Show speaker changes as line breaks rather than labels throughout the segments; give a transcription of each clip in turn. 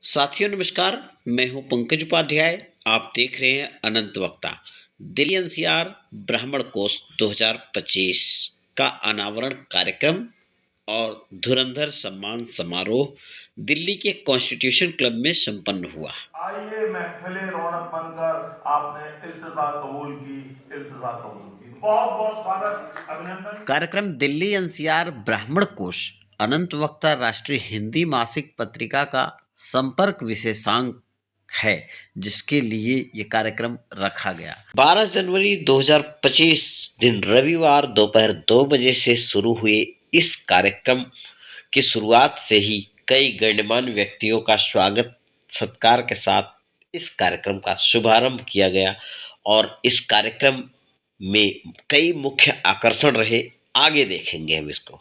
साथियों नमस्कार, मैं हूं पंकज उपाध्याय। आप देख रहे हैं अनंत वक्ता। दिल्ली एनसीआर ब्राह्मण कोश 2025 का अनावरण कार्यक्रम और धुरंधर सम्मान समारोह दिल्ली के कॉन्स्टिट्यूशन क्लब में संपन्न हुआ।
आइए महफिले रौनक बनकर आपने इल्तिजा कबूल की। बहुत बहुत स्वागत, अभिनंदन।
कार्यक्रम दिल्ली एनसीआर ब्राह्मण कोश अनंत वक्ता राष्ट्रीय हिंदी मासिक पत्रिका का संपर्क विशेषांक है, जिसके लिए ये कार्यक्रम रखा गया। 12 जनवरी 2025 दिन रविवार दोपहर 2 बजे से शुरू हुए इस कार्यक्रम की शुरुआत से ही कई गणमान्य व्यक्तियों का स्वागत सत्कार के साथ इस कार्यक्रम का शुभारंभ किया गया और इस कार्यक्रम में कई मुख्य आकर्षण रहे। आगे देखेंगे हम इसको।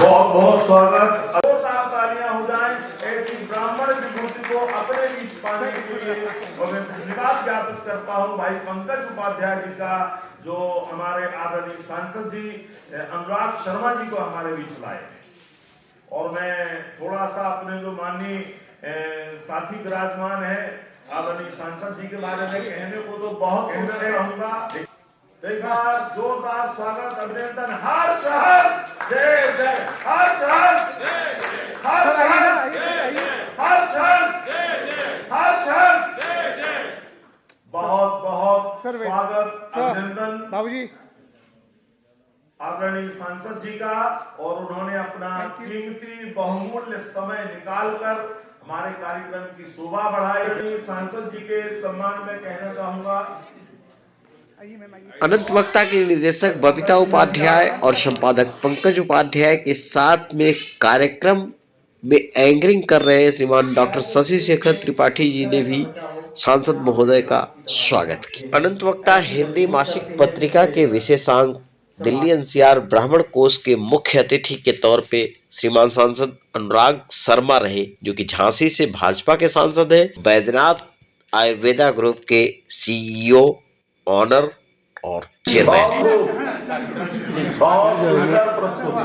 बहुत बहुत स्वागत। तालियां हो जाए ऐसी ब्राह्मण की मूर्ति को अपने बीच पाने के लिए। और मैं धन्यवाद ज्ञापित करता हूं भाई पंकज उपाध्याय जी का, जो हमारे आदरणीय सांसद जी अनुराग शर्मा जी को हमारे बीच लाए। और मैं थोड़ा सा अपने जो माननीय साथी विराजमान है आदरणीय सांसद जी के बारे में कहने को तो बहुत कुछ रहूंगा। देखा, जोरदार स्वागत, अभिनंदन। हर शहर जय जय, हर शहर हर शहर हर शहर हर शहर। बहुत बहुत स्वागत, अभिनंदन
बाबूजी
आदरणीय सांसद जी का। और उन्होंने अपना कीमती बहुमूल्य समय निकालकर हमारे कार्यक्रम की शोभा बढ़ाई। सांसद जी के सम्मान में कहना चाहूंगा,
अनंत वक्ता के निदेशक बबीता उपाध्याय और संपादक पंकज उपाध्याय के साथ में कार्यक्रम में एंकरिंग कर रहे श्रीमान डॉक्टर शशि शेखर त्रिपाठी जी ने भी सांसद महोदय का स्वागत किया। अनंत वक्ता हिंदी मासिक पत्रिका के विशेषांक दिल्ली एनसीआर ब्राह्मण कोश के मुख्य अतिथि के तौर पे श्रीमान सांसद अनुराग शर्मा रहे, जो कि झांसी से भाजपा के सांसद हैं। बैद्यनाथ आयुर्वेदा ग्रुप के सीईओ, ऑनर और चेयरमैन है।
बहुत सुंदर प्रस्तुति।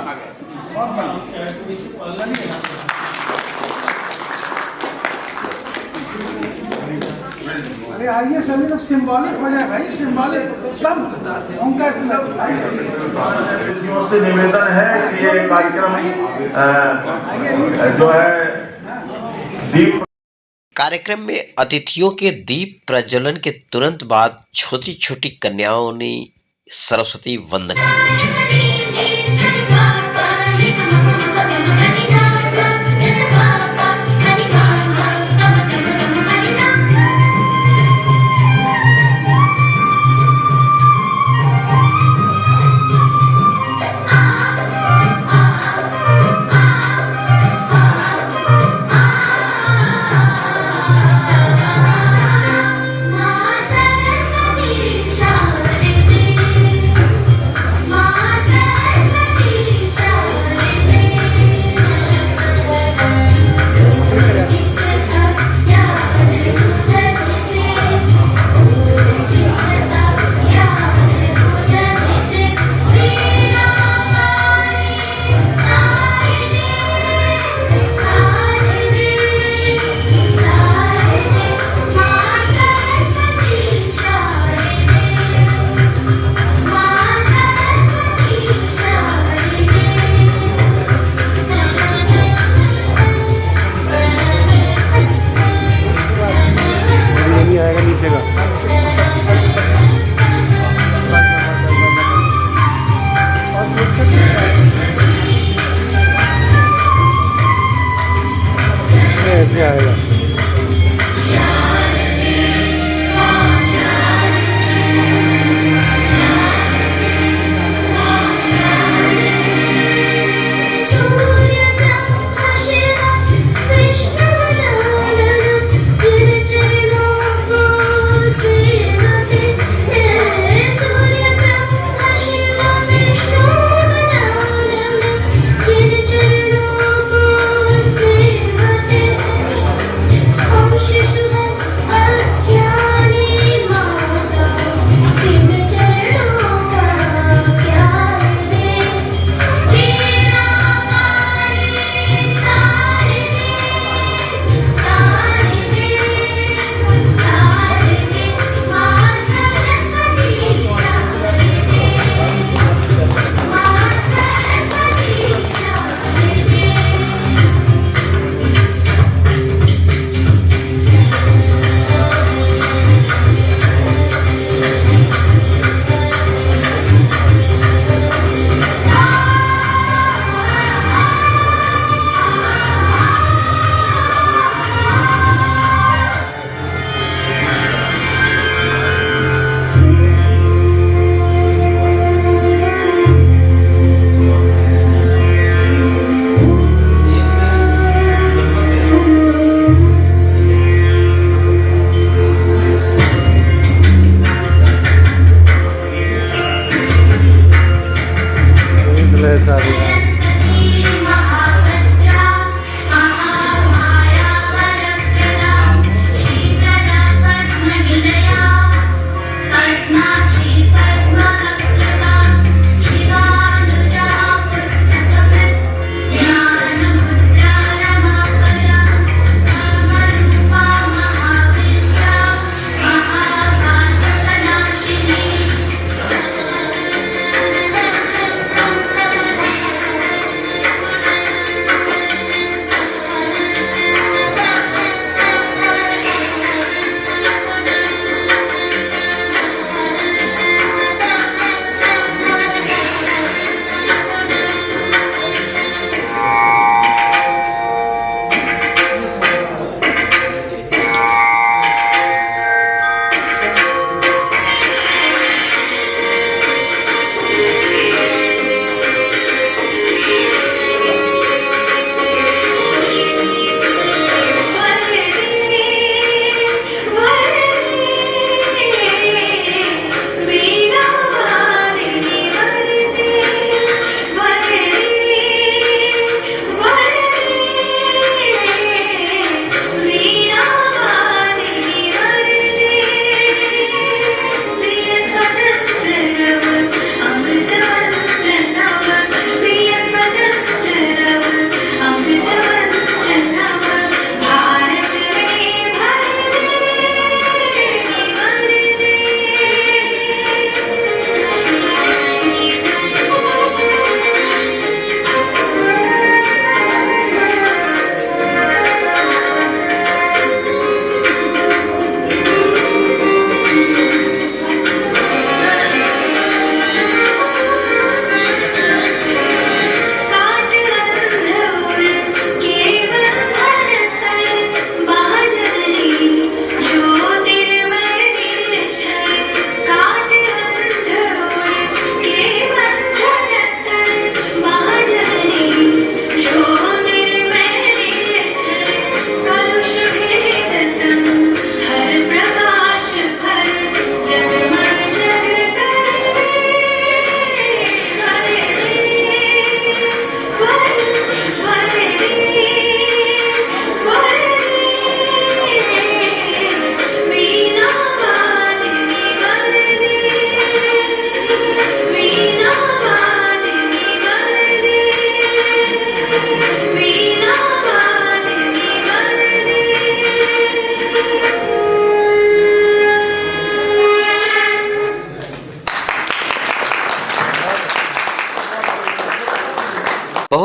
अरे आइए सभी लोग, सिंबॉलिक हो जाए भाई, सिंबॉलिक कम
से निवेदन है कि ये कार्यक्रम जो है दीप
कार्यक्रम में अतिथियों के दीप प्रज्वलन के तुरंत बाद छोटी छोटी कन्याओं ने सरस्वती वंदन की।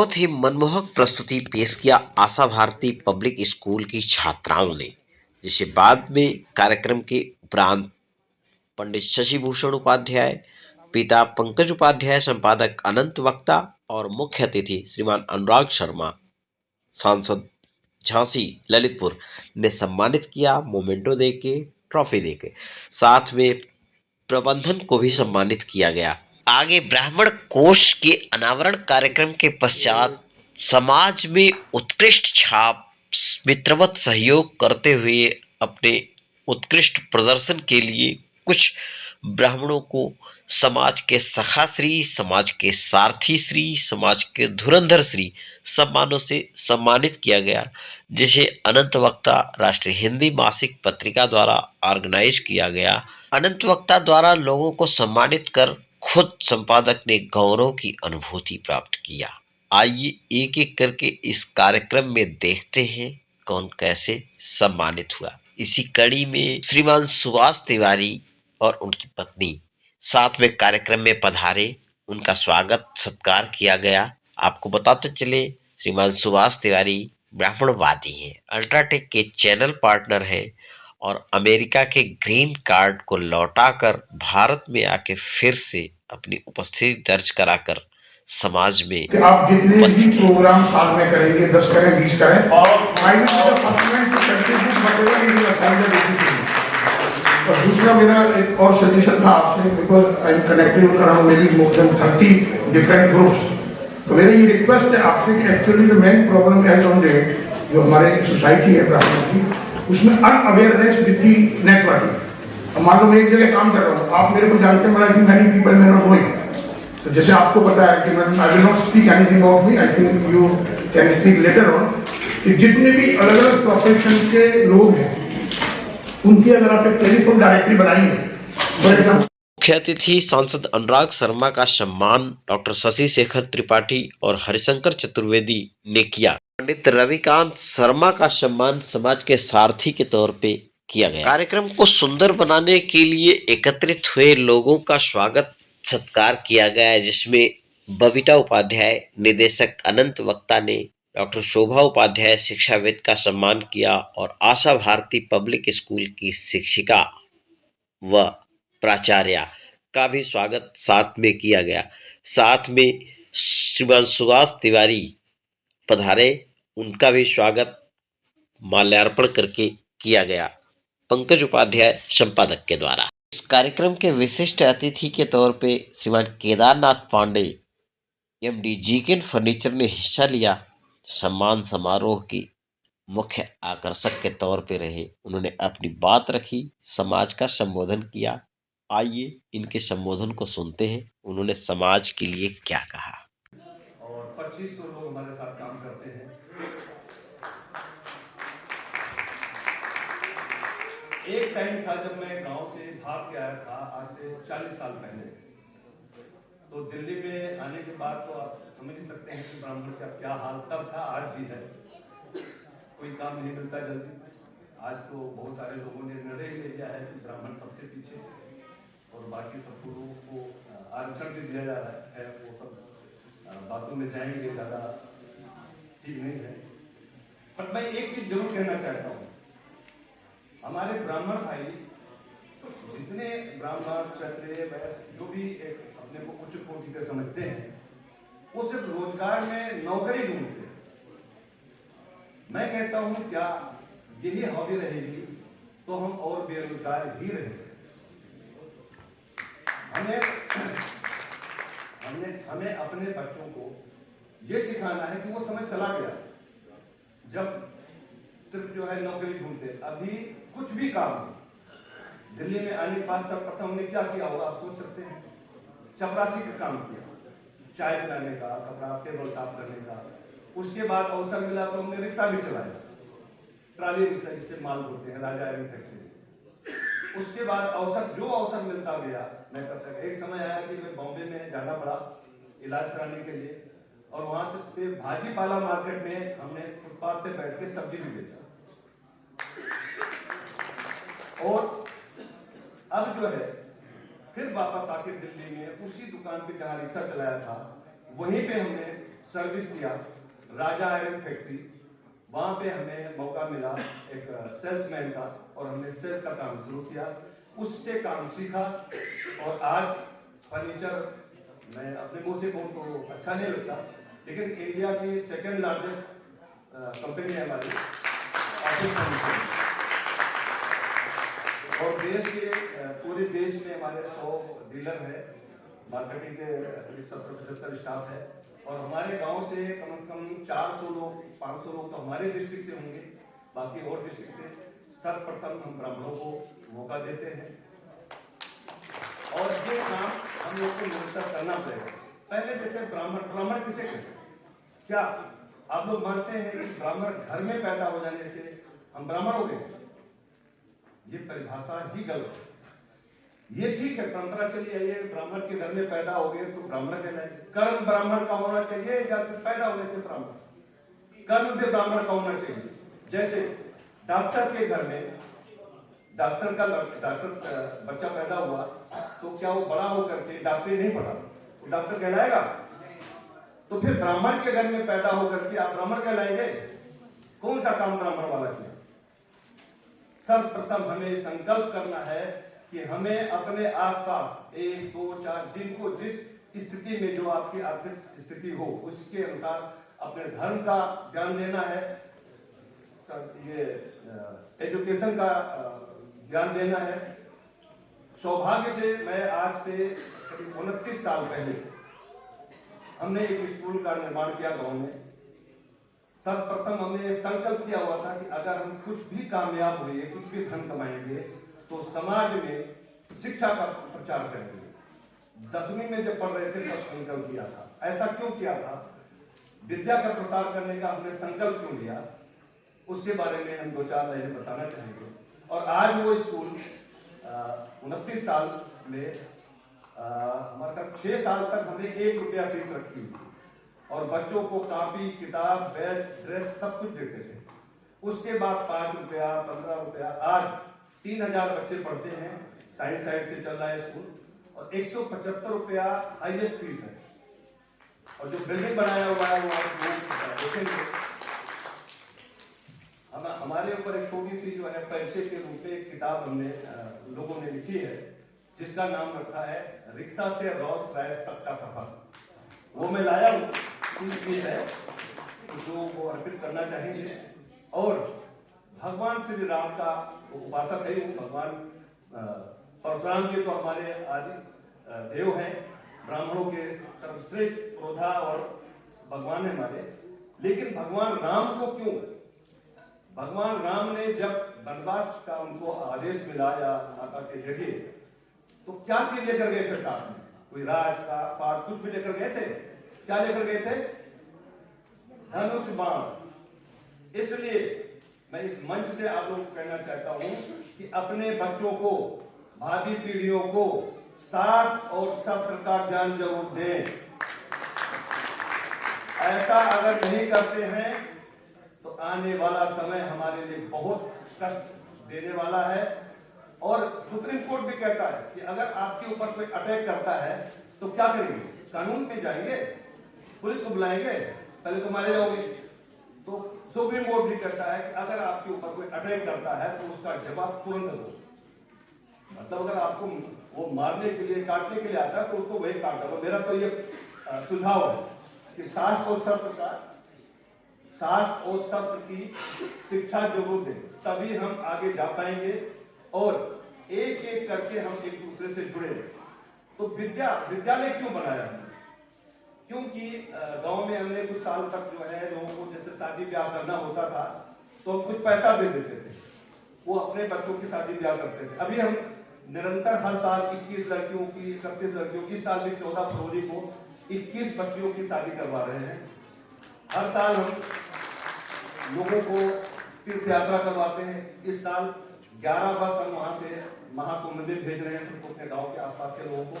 बहुत ही मनमोहक प्रस्तुति पेश किया आशा भारती पब्लिक स्कूल की छात्राओं ने, जिसे बाद में कार्यक्रम के उपरांत पंडित शशि भूषण उपाध्याय, पिता पंकज उपाध्याय, संपादक अनंत वक्ता और मुख्य अतिथि श्रीमान अनुराग शर्मा, सांसद झांसी ललितपुर ने सम्मानित किया। मोमेंटो देके, ट्रॉफी देके, साथ में प्रबंधन को भी सम्मानित किया गया। आगे ब्राह्मण कोश के अनावरण कार्यक्रम के पश्चात समाज में उत्कृष्ट छाप, मित्रवत सहयोग करते हुए अपने उत्कृष्ट प्रदर्शन के लिए कुछ ब्राह्मणों को समाज के सखा श्री, समाज के सारथी श्री, समाज के धुरंधर श्री सम्मानों से सम्मानित किया गया, जिसे अनंत वक्ता राष्ट्रीय हिंदी मासिक पत्रिका द्वारा ऑर्गेनाइज किया गया। अनंत वक्ता द्वारा लोगों को सम्मानित कर खुद संपादक ने गौरव की अनुभूति प्राप्त किया। आइए एक एक करके इस कार्यक्रम में देखते हैं कौन कैसे सम्मानित हुआ। इसी कड़ी में श्रीमान सुभाष तिवारी और उनकी पत्नी साथ में कार्यक्रम में पधारे, उनका स्वागत सत्कार किया गया। आपको बताते चले श्रीमान सुभाष तिवारी ब्राह्मणवादी हैं, अल्ट्राटेक के चैनल पार्टनर हैं और अमेरिका के ग्रीन कार्ड को लौटाकर भारत में आके फिर से अपनी उपस्थिति दर्ज कराकर समाज में
कि आप जितने भी प्रोग्राम साल में करेंगे, 10 करें, 20 करें, और दूसरा मेरा एक और सजेशन था आपसे, because I am connected around मेरी मोर देन 30 डिफरेंट ग्रुप्स। तो मेरी ये रिक्वेस्ट है आपसे कि एक्चुअली द मेन प्रॉब्लम है जो हमारे सोसाइटी है ब्राह्मण की, उसमें अनअवेयरनेस विद दी नेटवर्किंग। अब मान लो मैं एक जगह काम कर रहा हूँ, आप मेरे को जानते हैं, but I think many people may not knowing. तो जैसे आपको पता है कि मैं I will not speak anything about me, I think you can speak later on, कि जितने भी अलग अलग प्रोफेशन के लोग हैं उनकी अगर आप एक टेलीफोन डायरेक्टरी बनाएंगे, फॉर एग्जाम्पल।
मुख्य अतिथि सांसद अनुराग शर्मा का सम्मान डॉक्टर शशि शेखर त्रिपाठी और हरिशंकर चतुर्वेदी ने किया। पंडित रविकांत शर्मा का सम्मान समाज के सारथी के तौर पे किया गया। कार्यक्रम को सुंदर बनाने के लिए एकत्रित हुए लोगों का स्वागत सत्कार किया गया, जिसमें बबीता उपाध्याय, निदेशक अनंत वक्ता ने डॉक्टर शोभा उपाध्याय शिक्षाविद का सम्मान किया और आशा भारती पब्लिक स्कूल की शिक्षिका व प्राचार्य का भी स्वागत साथ में किया गया। साथ में श्रीमान सुभाष तिवारी पधारे, उनका भी स्वागत माल्यार्पण करके किया गया पंकज उपाध्याय संपादक के द्वारा। इस कार्यक्रम के विशिष्ट अतिथि के तौर पे श्रीमान केदारनाथ पांडे एमडी जीकेन फर्नीचर ने हिस्सा लिया। सम्मान समारोह की मुख्य आकर्षक के तौर पे रहे। उन्होंने अपनी बात रखी, समाज का संबोधन किया। आइए इनके संबोधन को सुनते हैं, उन्होंने समाज के लिए क्या कहा।
और 2500 लोग हमारे साथ काम करते हैं। एक टाइम था जब मैं गांव से भाग के आया था, आज से 40 साल पहले। तो दिल्ली में आने के बाद तो आप समझ ही सकते हैं कि ब्राह्मण का क्या हाल तब था, आज भी है। कोई काम नहीं मिलता जल्दी। आज तो बहुत सारे लोगों ने निर्णय ले लिया है कि ब्राह्मण सबसे पीछे और बाकी सब लोगों को आरक्षण भी दिया जा रहा है। वो सब बातों में जाएंगे, ज़्यादा ठीक नहीं है। पर मैं एक चीज जरूर कहना चाहता हूँ, हमारे ब्राह्मण भाई जितने ब्राह्मण, क्षत्रिय, वैश्य जो भी एक अपने को उच्च कोटि के समझते हैं, वो सिर्फ रोजगार में नौकरी ढूंढते हैं। मैं कहता हूं क्या यही हॉबी रहेगी तो हम और बेरोजगार ही रहेंगे। हमें अपने बच्चों को ये सिखाना है कि वो समय चला गया जब सिर्फ जो है नौकरी ढूंढते। अभी कुछ भी काम हो, दिल्ली में आने के बाद सर्वप्रथम हमने क्या किया होगा आप सोच सकते हैं? चपरासी का काम किया, चाय बनाने का, कपड़ा टेबल साफ करने का। उसके बाद अवसर मिला तो हमने रिक्शा भी चलाया, ट्राली रिक्शा, इससे माल ढोते हैं राजा आयरन फैक्ट्री। उसके बाद जो अवसर मिलता गया मैं करता गया। एक समय आया कि मैं बॉम्बे में जाना पड़ा इलाज कराने के लिए, और वहां पे भाजीपाला मार्केट में हमने फुटपाथ पे बैठ के सब्जी भी बेचा। और अब जो है फिर वापस आके दिल्ली में उसी दुकान पे जहाँ रिक्शा चलाया था वहीं पे हमने सर्विस किया राजा आयरन फैक्ट्री। वहाँ पे हमें मौका मिला एक सेल्समैन का, और हमने सेल्स का काम शुरू किया, उससे काम सीखा। और आज फर्नीचर, मैं अपने मुंह से कहूँ तो अच्छा नहीं लगता, लेकिन इंडिया की सेकंड लार्जेस्ट कंपनी है हमारी ऑफिस फर्नीचर। और देश के पूरे देश में हमारे 100 डीलर हैं, मार्केटिंग के 70-75 स्टाफ है। और हमारे गांव से कम 400 लोग 500 लोग तो हमारे डिस्ट्रिक्ट से होंगे, बाकी और डिस्ट्रिक्ट से। सर्वप्रथम हम ब्राह्मणों को मौका देते हैं और ये काम हम लोग को निरंतर करना पड़ेगा। पहले जैसे ब्राह्मण किसे कहते हैं? क्या आप लोग मानते हैं कि ब्राह्मण घर में पैदा हो जाने से हम ब्राह्मण हो गए? ये परिभाषा ही गलत है। ये ठीक है, परंपरा चली आई है, ब्राह्मण के घर में पैदा हो गए तो ब्राह्मण कहलाए। कर्म ब्राह्मण का होना चाहिए या फिर पैदा होने से ब्राह्मण? कर्म भी ब्राह्मण का होना चाहिए। जैसे डॉक्टर के घर में डॉक्टर बच्चा पैदा हुआ तो क्या वो बड़ा होकर के डॉक्टरी नहीं पढ़ा, वो डॉक्टर कहलाएगा? तो फिर ब्राह्मण के घर में पैदा होकर के आप ब्राह्मण कहलाएंगे? कौन सा काम ब्राह्मण वाला किया? सर्वप्रथम हमें संकल्प करना है कि हमें अपने आसपास 1, 2, 4 जिनको जिस स्थिति में जो आपकी आर्थिक स्थिति हो उसके अनुसार अपने धर्म का ज्ञान देना है, ये एजुकेशन का ज्ञान देना है। सौभाग्य से मैं आज से 29 साल पहले हमने एक स्कूल का निर्माण किया गांव में। सर्वप्रथम हमने संकल्प किया हुआ था कि अगर हम कुछ भी कामयाब हुए, कुछ भी धन कमाएंगे तो समाज में शिक्षा का प्रचार करेंगे। 10वीं में जब पढ़ रहे थे तब संकल्प किया था। ऐसा क्यों किया था? विद्या का प्रसार करने का हमने संकल्प क्यों लिया, उसके बारे में हम 2-4 लाइनें बताना चाहेंगे। और आज वो स्कूल 29 साल में हमारे 6 साल तक हमने 1 रुपया फीस रखी हुई और बच्चों को कॉपी, किताब, बैग, ड्रेस सब कुछ देते थे। उसके बाद 5 रुपया, 15 रुपया, आज 3000 बच्चे पढ़ते हैं। साइंस साइड से चल रहा है स्कूल, और 175 रुपया हाईएस्ट फीस है। और जो बिल्डिंग बनाया हुआ है वो आप देखेंगे। हमारे ऊपर एक छोटी सी जो है परिचय के रूप में एक किताब हमने लोगों ने लिखी है, जिसका नाम रखा है रिक्शा से रोल्स रॉयस तक का सफर। वो मैं लाया हूँ, है जो वो अर्पित करना चाहेंगे। और भगवान श्री राम का उपासक है, भगवान परशुराम जी तो हमारे आदि देव हैं, ब्राह्मणों के सर्वश्रेष्ठ क्रोधा और भगवान है हमारे। लेकिन भगवान राम को क्यों? भगवान राम ने जब वनवास का उनको आदेश मिला या माता के जरिए, तो क्या चीज लेकर गए थे साथ में? कोई राज का पाठ कुछ भी लेकर गए थे? क्या लेकर गए थे? धनुष बाण। इसलिए मैं इस मंच से आप लोगों को कहना चाहता हूं कि अपने बच्चों को, भावी पीढ़ियों को शास्त्र और शस्त्र का ज्ञान जरूर दें। ऐसा अगर नहीं करते हैं तो आने वाला समय हमारे लिए बहुत कष्ट देने वाला है। और सुप्रीम कोर्ट भी कहता है कि अगर आपके ऊपर कोई अटैक करता है तो क्या करेंगे? कानून पे जाएंगे, पुलिस को बुलाएंगे, पहले तो मारे जाओगे। तो सुप्रीम कोर्ट भी कहता है कि अगर आपके ऊपर कोई अटैक करता है तो उसका जवाब तुरंत दो। मतलब अगर आपको वो मारने के लिए, काटने के लिए आता है तो उसको वही काट दो। मेरा तो ये सुझाव है कि शास्त्र और शस्त्र की शिक्षा जरूर दें, तभी हम आगे जा पाएंगे और एक एक करके हम एक दूसरे से जुड़े। तो विद्यालय क्यों बनाया हमने? क्योंकि गांव में हमने कुछ साल तक जो है लोगों को जैसे शादी ब्याह करना होता था तो हम कुछ पैसा दे देते थे, वो अपने बच्चों की शादी ब्याह करते थे। अभी हम निरंतर हर साल 21 लड़कियों की, 31 लड़कियों की, इस साल भी 14 फरवरी को 21 बच्चियों की शादी करवा रहे हैं। हर साल हम लोगों को तीर्थ यात्रा करवाते हैं। इस साल 11 बस हम वहां से महाकुंभ में भेज रहे हैं सबको, अपने गांव के आसपास के लोगों को।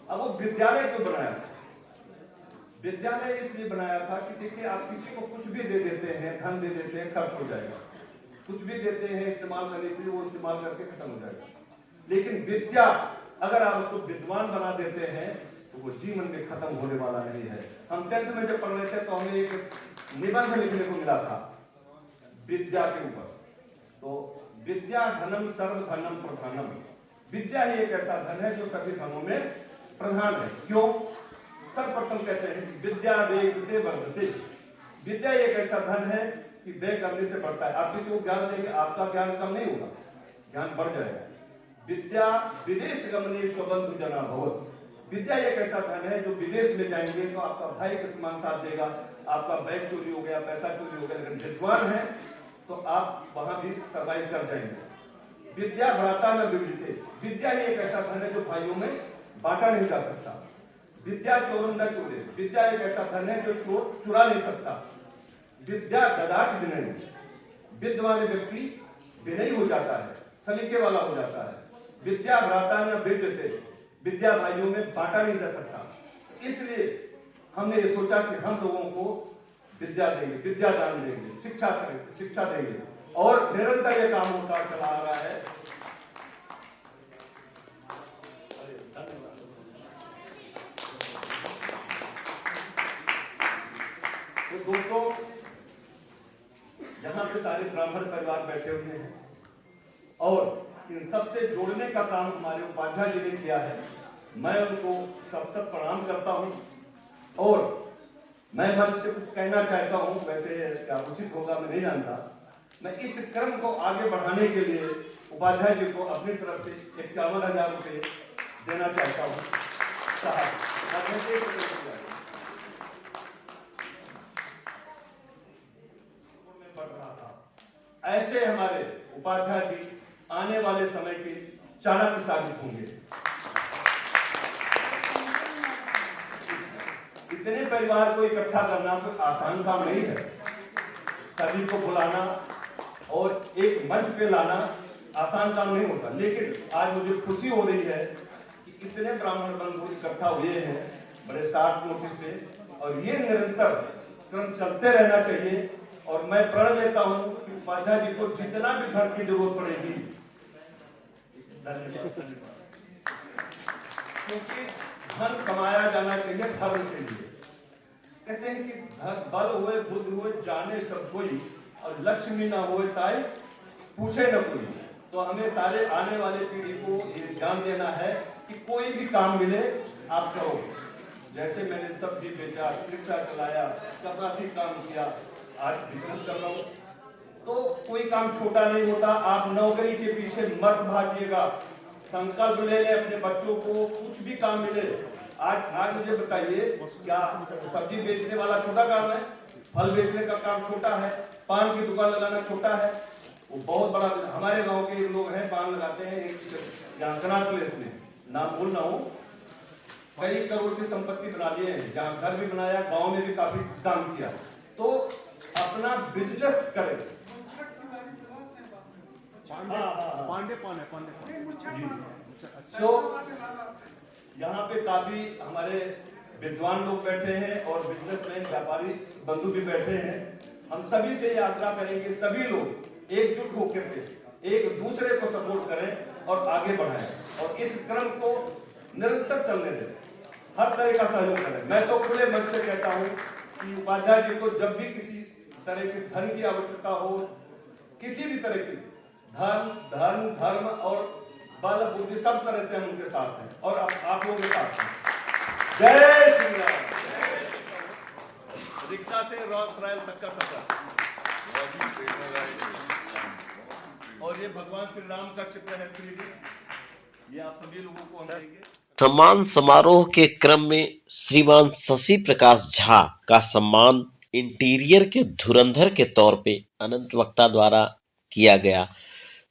अब वो विद्यालय क्यों बनाया? विद्यालय इसलिए बनाया था कि देखिए, आप किसी को कुछ भी दे देते हैं, धन दे देते हैं, खर्च हो जाएगा। कुछ भी देते हैं इस्तेमाल करने के लिए, वो इस्तेमाल करके खत्म हो जाएगा। लेकिन विद्या, अगर आप उसको विद्वान बना देते हैं तो वो जीवन में खत्म होने वाला नहीं है। हम 10th में जब पढ़ रहे थे तो हमें एक निबंध लिखने को मिला था विद्या के ऊपर। तो विद्या धनम सर्वधनम प्रधानम, विद्या ही एक ऐसा धन है जो सभी धनों में प्रधान है। क्यों? सर्वप्रथम कहते हैं विद्या वेगते वर्धते, विद्या एक ऐसा धन है कि व्यय करने से बढ़ता है। आप किसी को ज्ञान देंगे, आपका ज्ञान कम नहीं होगा, ज्ञान बढ़ जाएगा। विद्या विदेश गमने स्वबंधु जना भवत, विद्या एक ऐसा धन है जो विदेश में जाएंगे तो आपका भाई के समान साथ देगा। आपका बैग चोरी हो गया, पैसा चोरी हो गया, लेकिन विद्वान है तो आप वहां भी सर्वाइव कर जाएंगे। विद्या भ्राता न विविधते, विद्या ही एक ऐसा धन है जो भाइयों में बांटा नहीं जा सकता। विद्या चोरम न चोरे, विद्या एक ऐसा धन है जो चोर चुरा नहीं सकता। विद्या ददात विनय, विद्वान व्यक्ति विनयी हो जाता है, सलीके वाला हो जाता है। विद्या भ्राता न विद्यते, विद्या भाइयों में बांटा नहीं जा सकता। इसलिए हमने ये सोचा कि हम लोगों को विद्या देंगे, विद्या दान देंगे, शिक्षा करेंगे, शिक्षा देंगे, और निरंतर ये काम होता चला आ रहा है। तो दोस्तों, यहाँ पे सारे ब्राह्मण परिवार बैठे हुए हैं और इन सबसे जोड़ने का काम हमारे उपाध्याय जी ने किया है। मैं उनको सब प्रणाम करता हूँ और मैं मंच से कुछ कहना चाहता हूँ, वैसे क्या उचित होगा मैं नहीं जानता। मैं इस क्रम को आगे बढ़ाने के लिए उपाध्याय जी को अपनी तरफ से 51,000 रुपये देना चाहता हूँ। ऐसे हमारे उपाध्याय जी आने वाले समय के चाणक्य साबित होंगे। इतने परिवार को इकट्ठा करना कोई आसान काम नहीं है। सभी को बुलाना और एक मंच पे लाना आसान काम नहीं होता। लेकिन आज मुझे खुशी हो रही है कि इतने ब्राह्मण बंधु इकट्ठा हुए हैं बड़े शॉर्ट नोटिस पे, और ये निरंतर क्रम चलते रहना चाहिए। और मैं प्रण लेता हूं कि उपाध्याय जी को जितना भी धन की जरूरत पड़ेगी, क्योंकि धन कमाया जाना चाहिए धर्म के लिए। कहते हैं कि बल हुए बुद्ध हुए जाने सब कोई, और लक्ष्मी ना हुए ताई पूछे न कोई। तो हमें सारे आने वाले पीढ़ी को ये ज्ञान देना है कि कोई भी काम मिले आप करो। जैसे मैंने सब्जी बेचा, रिक्शा चलाया, चपरासी काम किया, आज बिजनेस कर रहा हूँ, तो कोई काम छोटा नहीं होता। आप नौकरी के पीछे मत भागिएगा, संकल्प ले ले अपने बच्चों को, कुछ भी काम मिले। आज मुझे बताइए, क्या सब्जी बेचने वाला छोटा काम है? फल बेचने का काम छोटा है? पान की दुकान लगाना छोटा है? वो बहुत बड़ा। हमारे गांव के लोग हैं, पान लगाते हैं एक कनाट प्लेस में, नाम बोल रहा हूँ, कई करोड़ की संपत्ति बना लिए हैं, जहाँ घर भी बनाया, गांव में भी काफी काम किया। तो अपना बिजनेस करें।
पांडे
तो यहाँ पे काफी हमारे विद्वान लोग बैठे हैं और बिजनेसमैन व्यापारी बंधु भी बैठे हैं। हम सभी से यात्रा करेंगे, सभी लोग एकजुट होकर के एक दूसरे को सपोर्ट करें और आगे बढ़ाएं, और इस क्रम को निरंतर चलने दें, हर तरह का सहयोग करें। मैं तो खुले मन से कहता हूँ कि उपाध्याय जी को जब भी किसी तरह के धन की आवश्यकता हो, किसी भी तरह की धर्म और बल बुद्धि सब तरह से हम उनके साथ हैं, और आप लोगों के साथ हैं। जय श्री राम। रिक्शा से रॉल्स रॉयल तक का सफर, और ये भगवान श्री राम का चित्र है 3D, ये आप सभी लोगों को हम देंगे।
सम्मान समारोह के क्रम में श्रीमान शशि प्रकाश झा का सम्मान इंटीरियर के धुरंधर के तौर पे अनंत वक्ता द्वारा किया गया।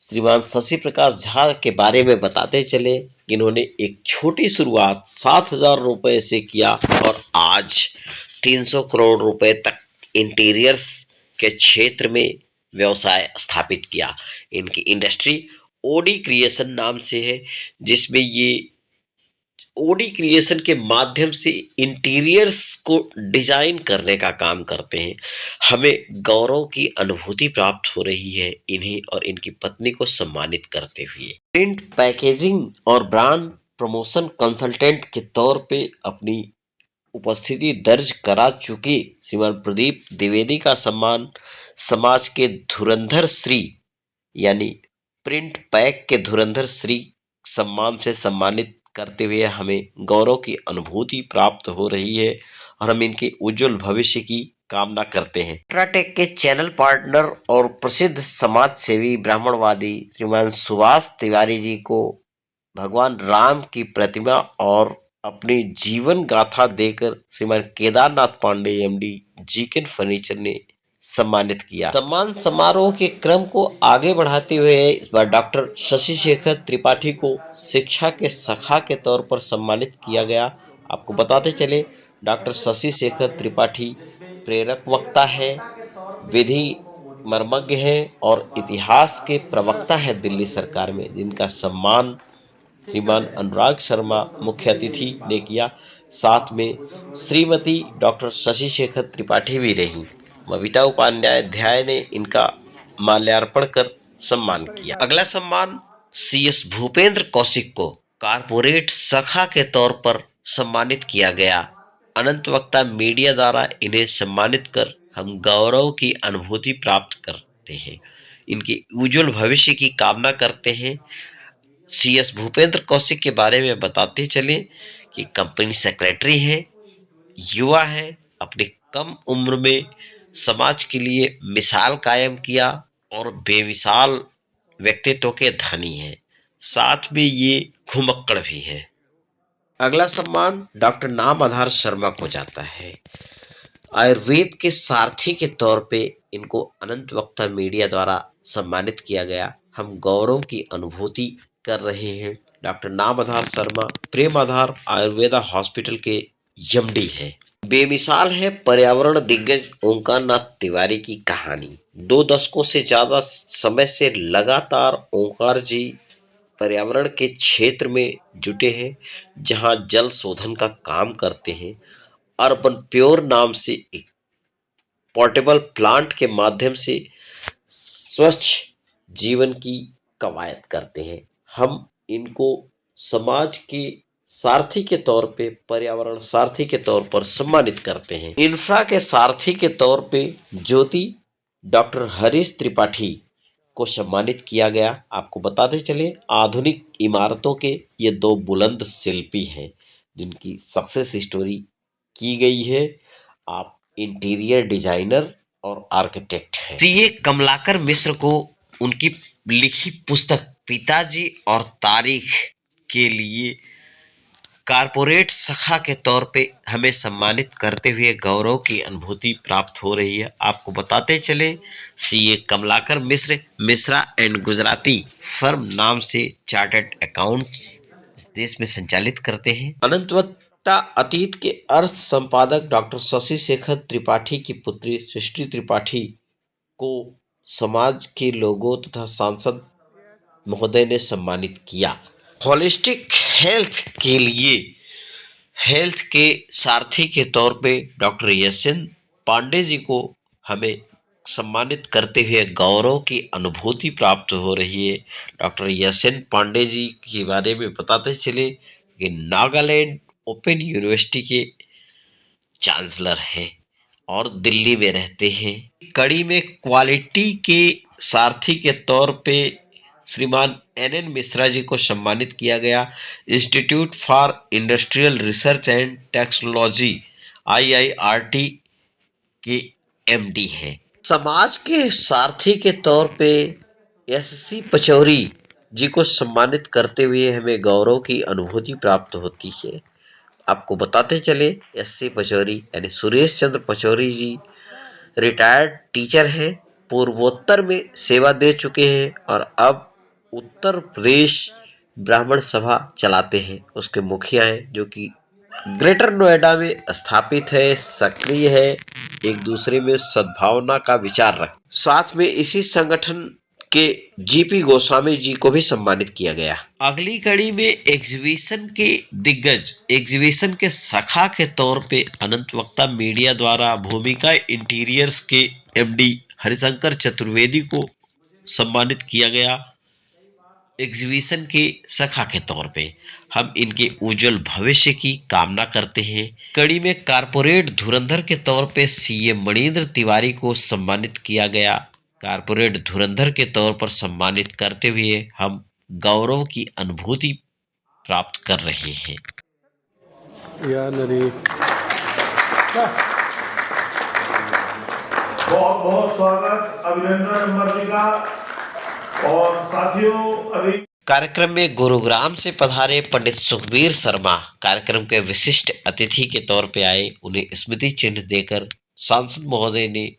श्रीमान शशि प्रकाश झा के बारे में बताते चले कि इन्होंने एक छोटी शुरुआत 7,000 रुपए से किया और आज 300 करोड़ रुपए तक इंटीरियर्स के क्षेत्र में व्यवसाय स्थापित किया। इनकी इंडस्ट्री ओडी क्रिएशन नाम से है, जिसमें ये ओडी क्रिएशन के माध्यम से इंटीरियर्स को डिजाइन करने का काम करते हैं। हमें गौरव की अनुभूति प्राप्त हो रही है इन्हें और इनकी पत्नी को सम्मानित करते हुए। प्रिंट, पैकेजिंग और ब्रांड प्रमोशन कंसल्टेंट के तौर पे अपनी उपस्थिति दर्ज करा चुके श्रीमान प्रदीप द्विवेदी का सम्मान समाज के धुरंधर श्री यानी प्रिंट पैक के धुरंधर श्री सम्मान से सम्मानित करते हुए हमें गौरव की अनुभूति प्राप्त हो रही है और हम इनके उज्जवल भविष्य की कामना करते हैं। अल्ट्राटेक के चैनल पार्टनर और प्रसिद्ध समाज सेवी ब्राह्मणवादी श्रीमान सुभाष तिवारी जी को भगवान राम की प्रतिमा और अपनी जीवन गाथा देकर श्रीमान केदारनाथ पांडे एमडी जीकेन फर्नीचर ने सम्मानित किया। सम्मान समारोह के क्रम को आगे बढ़ाते हुए इस बार डॉक्टर शशि शेखर त्रिपाठी को शिक्षा के सखा के तौर पर सम्मानित किया गया। आपको बताते चले डॉक्टर शशि शेखर त्रिपाठी प्रेरक वक्ता है, विधि मर्मज्ञ है और इतिहास के प्रवक्ता है दिल्ली सरकार में, जिनका सम्मान श्रीमान अनुराग शर्मा मुख्य अतिथि ने किया। साथ में श्रीमती डॉक्टर शशि शेखर त्रिपाठी भी रही। बबीता उपाध्याय ने इनका माल्यार्पण कर सम्मान किया। अगला सम्मान CS भूपेंद्र कौशिक को कारपोरेट सखा के तौर पर सम्मानित किया गया। अनंत वक्ता मीडिया द्वारा इन्हें सम्मानित कर हम गौरव की अनुभूति प्राप्त करते हैं, इनके उज्जवल भविष्य की कामना करते हैं। CS भूपेंद्र कौशिक के बारे में बताते चले कि कंपनी सेक्रेटरी हैं, युवा हैं, अपनी कम उम्र में समाज के लिए मिसाल कायम किया और बेमिसाल व्यक्तित्व के धनी हैं, साथ में ये घुमक्कड़ भी है। अगला सम्मान डॉक्टर नाम आधार शर्मा को जाता है। आयुर्वेद के सारथी के तौर पे इनको अनंत वक्ता मीडिया द्वारा सम्मानित किया गया। हम गौरव की अनुभूति कर रहे हैं। डॉक्टर नाम आधार शर्मा प्रेम आधार आयुर्वेदा हॉस्पिटल के MD है। बेमिसाल है पर्यावरण दिग्गज ओंकार नाथ तिवारी की कहानी। 2 दशकों से ज्यादा समय से लगातार ओंकार जी पर्यावरण के क्षेत्र में जुटे हैं, जहां जल शोधन का काम करते हैं। अर्बन प्योर नाम से एक पोर्टेबल प्लांट के माध्यम से स्वच्छ जीवन की कवायद करते हैं। हम इनको समाज के सारथी के तौर पे, पर्यावरण सारथी के तौर पर सम्मानित करते हैं। इंफ्रा के सारथी के तौर पे ज्योति डॉक्टर हरीश त्रिपाठी को सम्मानित किया गया। आपको बताते चले आधुनिक इमारतों के ये 2 बुलंद शिल्पी हैं, जिनकी सक्सेस स्टोरी की गई है। आप इंटीरियर डिजाइनर और आर्किटेक्ट हैं। CA कमलाकर मिश्र को उनकी लिखी पुस्तक पिताजी और तारीख के लिए कारपोरेट सखा के तौर पे हमें सम्मानित करते हुए गौरव की अनुभूति प्राप्त हो रही है। आपको बताते चले CA Kamlakar Mishra Mishra and Gujarati firm नाम से चार्टर्ड अकाउंट देश में संचालित करते हैं। अनंतवक्ता अतीत के अर्थ संपादक डॉक्टर शशि शेखर त्रिपाठी की पुत्री सृष्टि त्रिपाठी को समाज के लोगों तथा सांसद महोदय ने सम्मानित किया। होलिस्टिक हेल्थ के लिए हेल्थ के सारथी के तौर पे डॉक्टर यशेन पांडे जी को हमें सम्मानित करते हुए गौरव की अनुभूति प्राप्त हो रही है। डॉक्टर यशेन पांडे जी के बारे में बताते चले कि नागालैंड ओपन यूनिवर्सिटी के चांसलर हैं और दिल्ली में रहते हैं। कड़ी में क्वालिटी के सारथी के तौर पे श्रीमान NN मिश्रा जी को सम्मानित किया गया। Institute for industrial research and technology IIRT के MD हैं। समाज के सारथी के तौर पे SC पचौरी जी को सम्मानित करते हुए हमें गौरव की अनुभूति प्राप्त होती है। आपको बताते चले SC पचौरी यानी सुरेश चंद्र पचौरी जी रिटायर्ड टीचर हैं, पूर्वोत्तर में सेवा दे चुके हैं और अब उत्तर प्रदेश ब्राह्मण सभा चलाते हैं। उसके मुखिया हैं, जो कि ग्रेटर नोएडा में स्थापित है, सक्रिय है, एक दूसरे में सद्भावना का विचार रख। साथ में इसी संगठन के GP गोस्वामी जी को भी सम्मानित किया गया। अगली कड़ी में एग्जीबिशन के दिग्गज, एग्जीबिशन के सखा के तौर पे अनंत वक्ता मीडिया द्वारा भूमिका इंटीरियर्स के MD हरिशंकर चतुर्वेदी को सम्मानित किया गया। एग्जीबिशन के सखा के तौर पे हम इनके उज्जवल भविष्य की कामना करते हैं। कड़ी में कारपोरेट धुरंधर के तौर पे सीएम मणिंद्र तिवारी को सम्मानित किया गया। कारपोरेट धुरंधर के तौर पर सम्मानित करते हुए हम गौरव की अनुभूति प्राप्त कर रहे हैं।
बहुत बहुत स्वागत, अभिनंदन अमर जी का। और साथियों, अभी
कार्यक्रम में गुरुग्राम से पधारे पंडित सुखबीर शर्मा कार्यक्रम के विशिष्ट अतिथि के तौर पे आए। उन्हें स्मृति चिन्ह देकर सांसद महोदय ने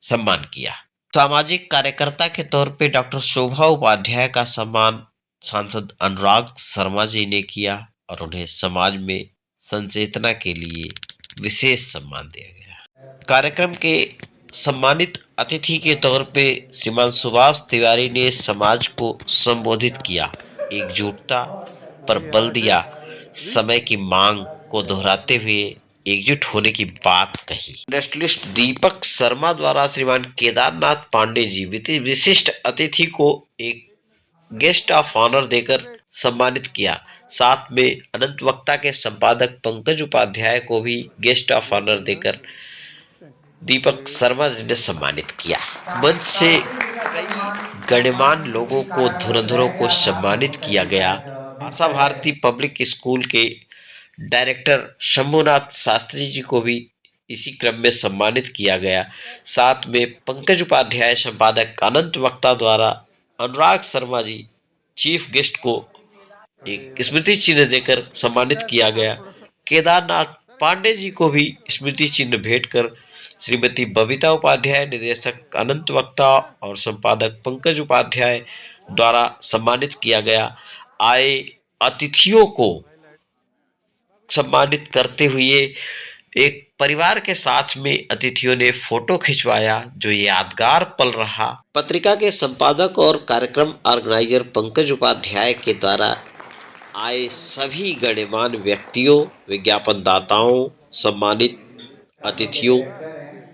सम्मान किया। सामाजिक कार्यकर्ता के तौर पे डॉक्टर शोभा उपाध्याय का सम्मान सांसद अनुराग शर्मा जी ने किया और उन्हें समाज में संचेतना के लिए विशेष सम्मान दिया गया। कार्यक्रम के सम्मानित अतिथि के तौर पे श्रीमान सुभाष तिवारी ने समाज को संबोधित किया, एकजुटता पर बल दिया, समय की मांग को दोहराते हुए एकजुट होने की बात कही। इंडस्ट्रियलिस्ट दीपक शर्मा द्वारा श्रीमान केदारनाथ पांडे जी विशिष्ट अतिथि को एक गेस्ट ऑफ ऑनर देकर सम्मानित किया। साथ में अनंत वक्ता के संपादक पंकज उपाध्याय को भी गेस्ट ऑफ ऑनर देकर दीपक शर्मा जी ने सम्मानित किया। मंच से कई गणमान्य लोगों को धुरंधरों को सम्मानित किया गया। आशा भारती पब्लिक स्कूल के डायरेक्टर शंभुनाथ शास्त्री जी को भी इसी क्रम में सम्मानित किया गया। साथ में पंकज उपाध्याय संपादक अनंत वक्ता द्वारा अनुराग शर्मा जी चीफ गेस्ट को एक स्मृति चिन्ह देकर सम्मानित किया गया। केदारनाथ पांडे जी को भी स्मृति चिन्ह भेंट कर श्रीमती बबीता उपाध्याय, निदेशक अनंत वक्ता और संपादक पंकज उपाध्याय द्वारा सम्मानित किया गया। आए अतिथियों को सम्मानित करते हुए एक परिवार के साथ में अतिथियों ने फोटो खिंचवाया, जो यादगार पल रहा। पत्रिका के संपादक और कार्यक्रम ऑर्गेनाइजर पंकज उपाध्याय के द्वारा आए सभी गणमान्य व्यक्तियों, विज्ञापन दाताओं, सम्मानित अतिथियों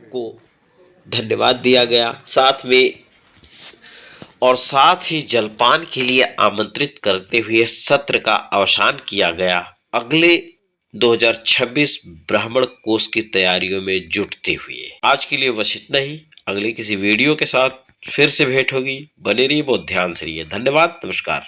को धन्यवाद दिया गया। साथ ही जलपान के लिए आमंत्रित करते हुए सत्र का अवसान किया गया। अगले 2026 ब्राह्मण कोष की तैयारियों में जुटते हुए आज के लिए बस इतना ही। अगले किसी वीडियो के साथ फिर से भेंट होगी। बने रहिए, बहुत ध्यान से रहिए। धन्यवाद, नमस्कार।